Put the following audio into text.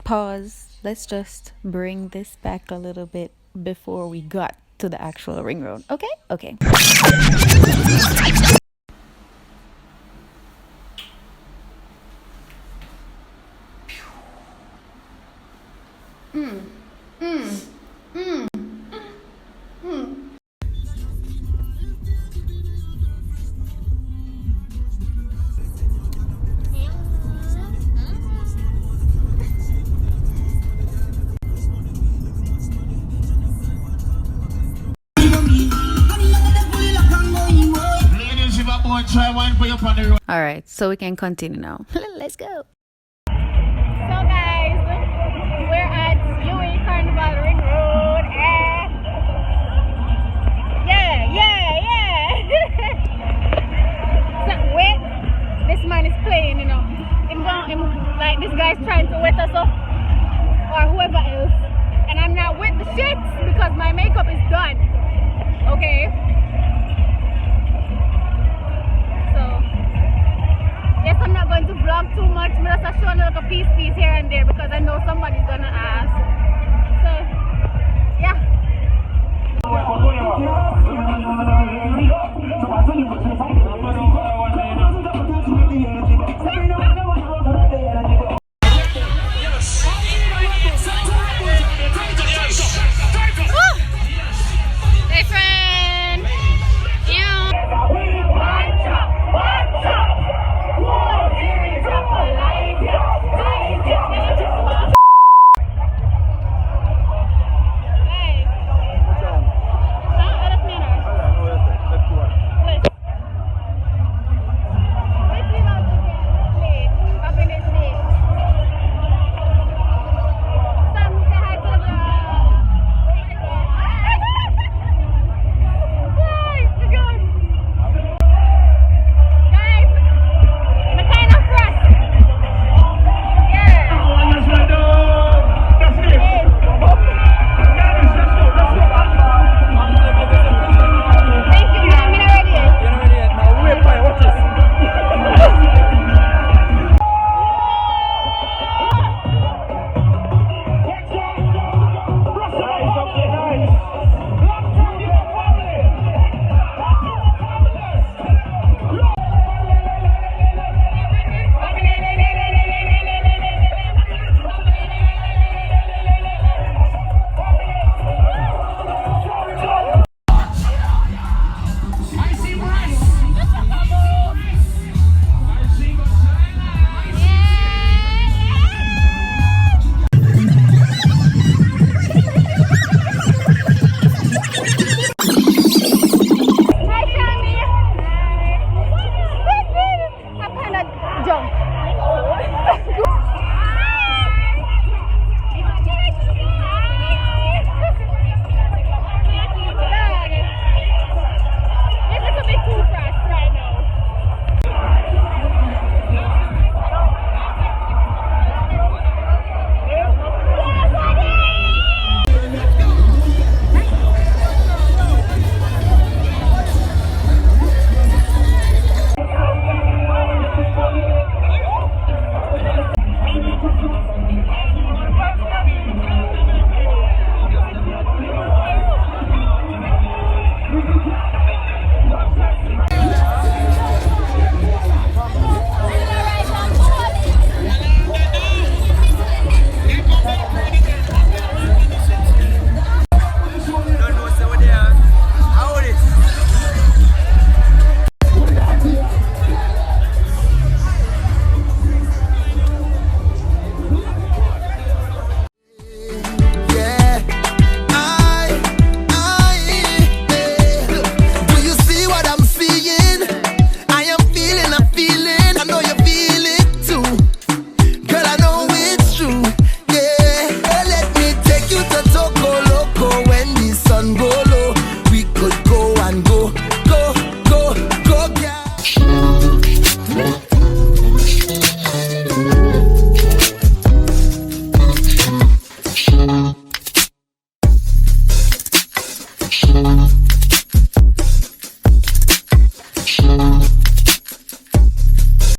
pause. Let's just bring this back a little bit before we got to the actual ring road. Okay? Okay. All right, so we can continue now. Let's go. So guys, we're at UWI Carnival Ring Road. Yeah. So, wait, this man is playing, you know. Like this guy's trying to wet us up, or whoever else. And I'm not with the shits because my makeup is done. Okay. Yes, I'm not going to vlog too much, but I'll show a little piece here and there because I know somebody's gonna ask. So, yeah.